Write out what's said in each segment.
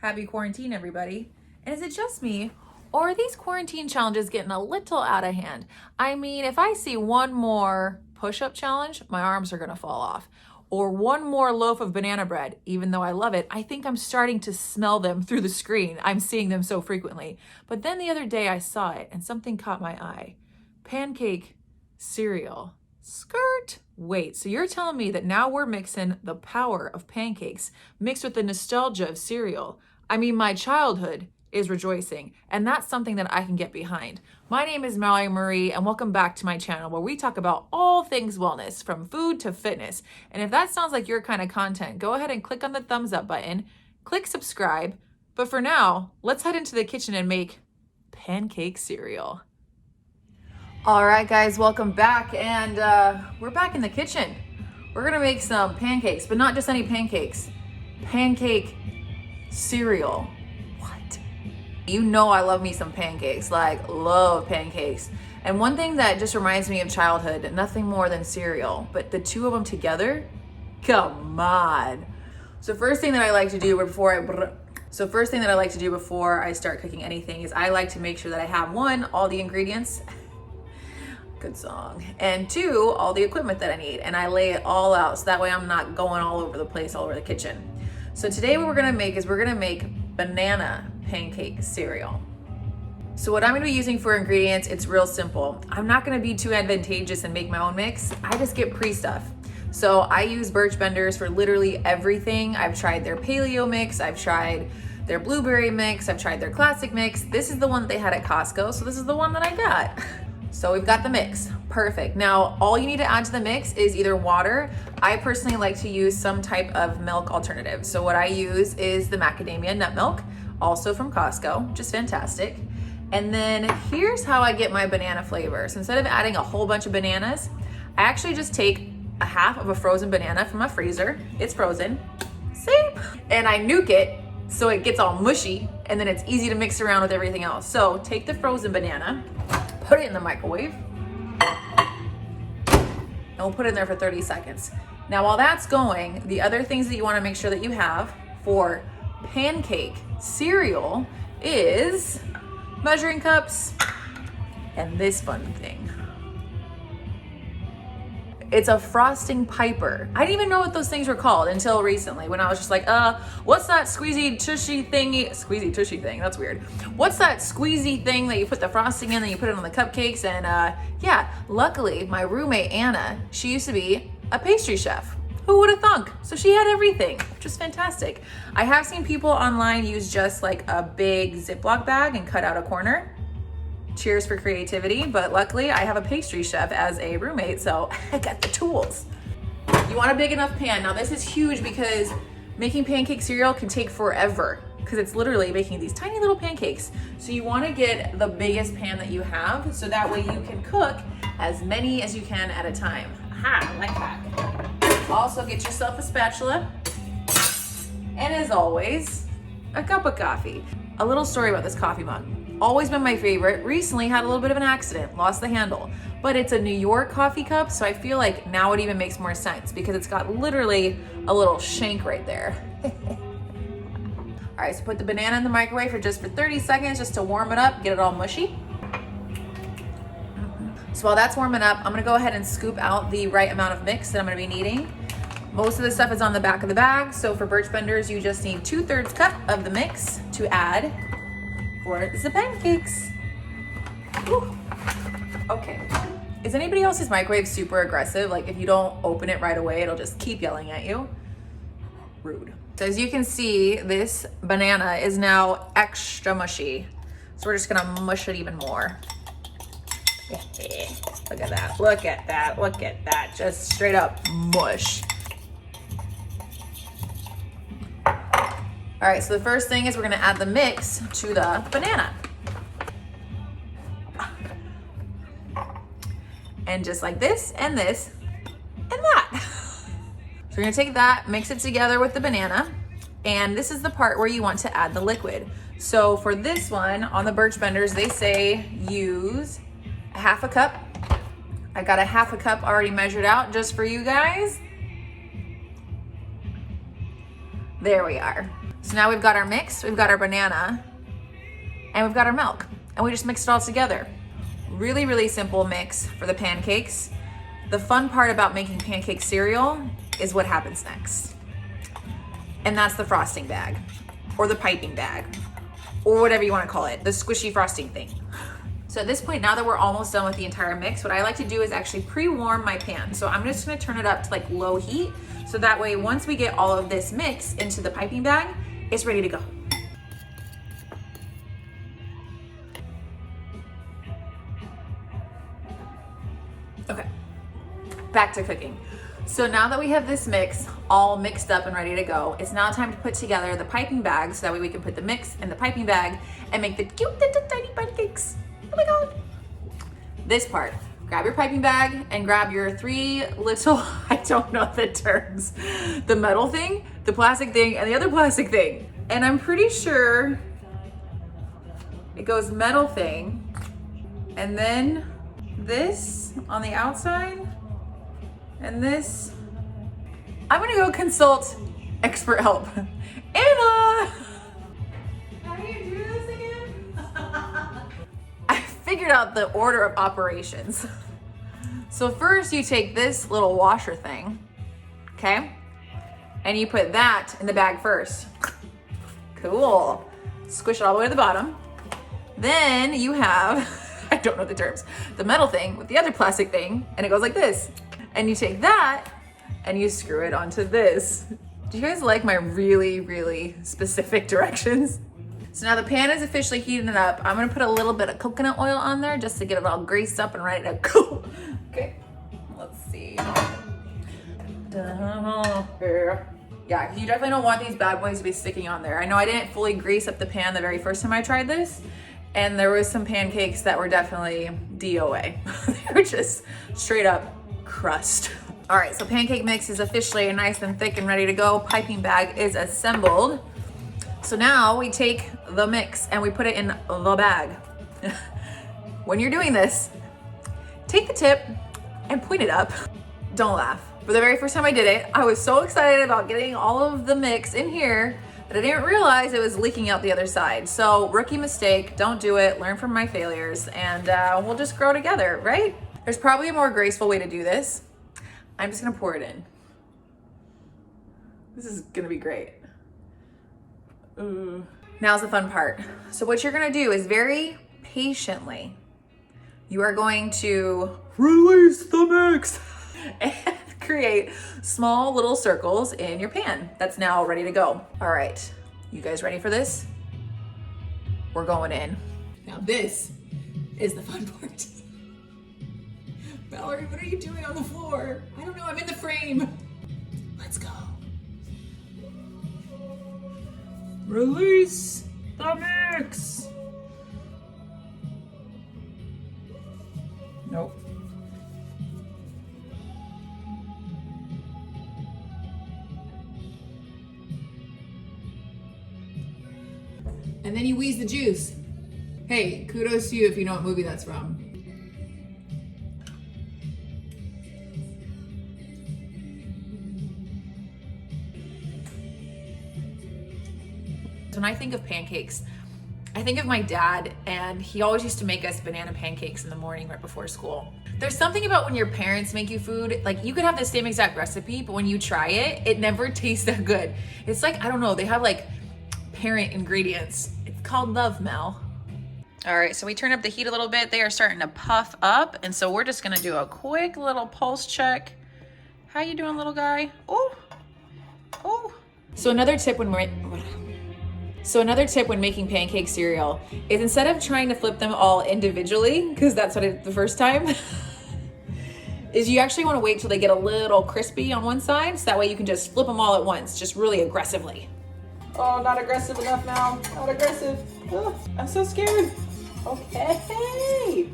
Happy quarantine, everybody. And is it just me, or are these quarantine challenges getting a little out of hand? I mean, if I see one more push-up challenge, my arms are gonna fall off. Or one more loaf of banana bread, even though I love it, I think I'm starting to smell them through the screen. I'm seeing them so frequently. But then the other day I saw it and something caught my eye. Pancake cereal. Skirt. Wait, so you're telling me that now we're mixing the power of pancakes mixed with the nostalgia of cereal? I mean, my childhood is rejoicing, and that's something that I can get behind. My name is Mallory Marie, and welcome back to my channel where we talk about all things wellness, from food to fitness. And if that sounds like your kind of content, go ahead and click on the thumbs up button, click subscribe. But for now, let's head into the kitchen and make pancake cereal. All right, guys, welcome back, and we're back in the kitchen. We're gonna make some pancakes, but not just any pancakes. Pancake cereal. What? You know I love me some pancakes, like love pancakes. And one thing that just reminds me of childhood, nothing more than cereal, but the two of them together, come on. So first thing that I like to do before I start cooking anything is I like to make sure that I have, one, all the ingredients, good song, and two, all the equipment that I need, and I lay it all out so that way I'm not going all over the place, all over the kitchen. So today what we're gonna make is we're gonna make banana pancake cereal. So what I'm gonna be using for ingredients, it's real simple. I'm not gonna be too advantageous and make my own mix. I just get pre-stuff. So I use Birch Benders for literally everything. I've tried their paleo mix, I've tried their blueberry mix, I've tried their classic mix. This is the one that they had at Costco, so this is the one that I got. So we've got the mix, perfect. Now, all you need to add to the mix is either water. I personally like to use some type of milk alternative. So what I use is the macadamia nut milk, also from Costco, just fantastic. And then here's how I get my banana flavor. So instead of adding a whole bunch of bananas, I actually just take a half of a frozen banana from my freezer. It's frozen, see? And I nuke it so it gets all mushy, and then it's easy to mix around with everything else. So take the frozen banana, put it in the microwave, and we'll put it in there for 30 seconds. Now, while that's going, the other things that you wanna make sure that you have for pancake cereal is measuring cups and this fun thing. It's a frosting piper. I didn't even know what those things were called until recently when I was just like, what's that squeezy tushy thing? That's weird. What's that squeezy thing that you put the frosting in and you put it on the cupcakes? And yeah, luckily my roommate Anna, she used to be a pastry chef. Who would have thunk? So she had everything, which is fantastic. I have seen people online use just like a big Ziploc bag and cut out a corner. Cheers for creativity, but luckily I have a pastry chef as a roommate, so I got the tools. You want a big enough pan. Now this is huge because making pancake cereal can take forever because it's literally making these tiny little pancakes. So you want to get the biggest pan that you have so that way you can cook as many as you can at a time. Aha, like that. Also get yourself a spatula, and as always, a cup of coffee. A little story about this coffee mug. Always been my favorite. Recently had a little bit of an accident, lost the handle, but it's a New York coffee cup, so I feel like now it even makes more sense because it's got literally a little shank right there. All right, so put the banana in the microwave for 30 seconds just to warm it up, get it all mushy. So while that's warming up, I'm gonna go ahead and scoop out the right amount of mix that I'm gonna be needing. Most of the stuff is on the back of the bag, so for Birch Benders, you just need 2/3 cup of the mix to add for the pancakes. Whew. Okay. Is anybody else's microwave super aggressive? Like if you don't open it right away, it'll just keep yelling at you? Rude. So as you can see, this banana is now extra mushy. So we're just gonna mush it even more. Look at that, look at that, look at that. Just straight up mush. All right, so the first thing is we're gonna add the mix to the banana. And just like this, and this, and that. So we're gonna take that, mix it together with the banana, and this is the part where you want to add the liquid. So for this one, on the Birch Benders, they say use a half a cup. I got a half a cup already measured out just for you guys. There we are. So now we've got our mix, we've got our banana, and we've got our milk, and we just mix it all together. Really, really simple mix for the pancakes. The fun part about making pancake cereal is what happens next. And that's the frosting bag, or the piping bag, or whatever you want to call it, the squishy frosting thing. So at this point, now that we're almost done with the entire mix, what I like to do is actually pre-warm my pan. So I'm just gonna turn it up to like low heat, so that way once we get all of this mix into the piping bag, it's ready to go. Okay, back to cooking. So now that we have this mix all mixed up and ready to go, it's now time to put together the piping bag so that way we can put the mix in the piping bag and make the cute little tiny pancakes. Oh my God. This part, grab your piping bag and grab your 3 little, I don't know the terms, the metal thing, the plastic thing, and the other plastic thing. And I'm pretty sure it goes metal thing, and then this on the outside, and this. I'm gonna go consult expert help. Anna! How do you do this again? I figured out the order of operations. So first you take this little washer thing, okay? And you put that in the bag first. Cool. Squish it all the way to the bottom. Then you have, I don't know the terms, the metal thing with the other plastic thing, and it goes like this. And you take that and you screw it onto this. Do you guys like my really, really specific directions? So now the pan is officially heating up. I'm gonna put a little bit of coconut oil on there just to get it all greased up and ready to go. Okay, let's see. Yeah, you definitely don't want these bad boys to be sticking on there. I know I didn't fully grease up the pan the very first time I tried this, and there was some pancakes that were definitely DOA. They were just straight up crust. All right, so pancake mix is officially nice and thick and ready to go. Piping bag is assembled. So now we take the mix and we put it in the bag. When you're doing this, take the tip and point it up. Don't laugh. For the very first time I did it, I was so excited about getting all of the mix in here that I didn't realize it was leaking out the other side. So rookie mistake, don't do it, learn from my failures, and we'll just grow together, right? There's probably a more graceful way to do this. I'm just gonna pour it in. This is gonna be great. Now's the fun part. So what you're gonna do is very patiently, you are going to release the mix and create small little circles in your pan that's now ready to go. All right, you guys ready for this? We're going in. Now this is the fun part. Valerie, what are you doing on the floor? I don't know, I'm in the frame. Let's go. Release the mix. Nope. And then you wheeze the juice. Hey, kudos to you if you know what movie that's from. When I think of pancakes, I think of my dad, and he always used to make us banana pancakes in the morning right before school. There's something about when your parents make you food, like you could have the same exact recipe, but when you try it, it never tastes that good. It's like, I don't know, they have like parent ingredients. It's called love, Mel. All right, so we turn up the heat a little bit. They are starting to puff up, and so we're just gonna do a quick little pulse check. How you doing, little guy? Oh, oh. So another tip when making pancake cereal is instead of trying to flip them all individually, because that's what I did the first time, is you actually want to wait till they get a little crispy on one side, so that way you can just flip them all at once, just really aggressively. Oh, not aggressive enough now. Not aggressive. Oh, I'm so scared. Okay.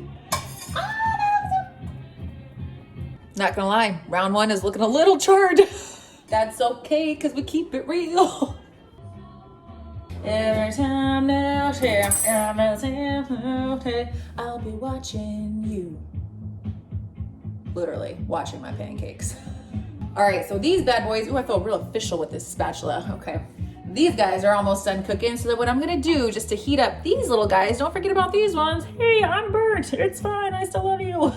Not gonna lie, round one is looking a little charred. That's okay, because we keep it real. Every time now, I'll be watching you. Literally watching my pancakes. All right, so these bad boys, ooh, I feel real official with this spatula. Okay, These guys are almost done cooking, so that what I'm gonna do just to heat up these little guys, don't forget about these ones. Hey, I'm burnt, it's fine, I still love you.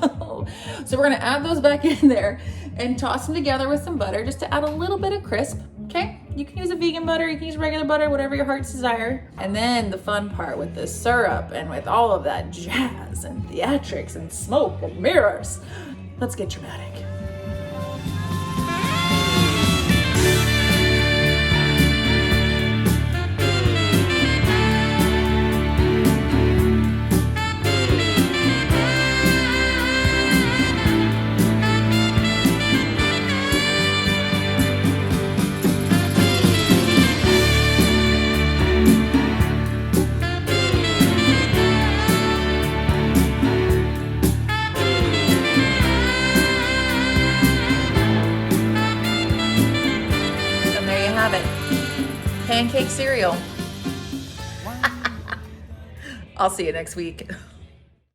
So we're gonna add those back in there and toss them together with some butter just to add a little bit of crisp, okay? You can use a vegan butter, you can use regular butter, whatever your heart's desire. And then the fun part with the syrup and with all of that jazz and theatrics and smoke and mirrors. Let's get dramatic. Have it. Pancake cereal. I'll see you next week.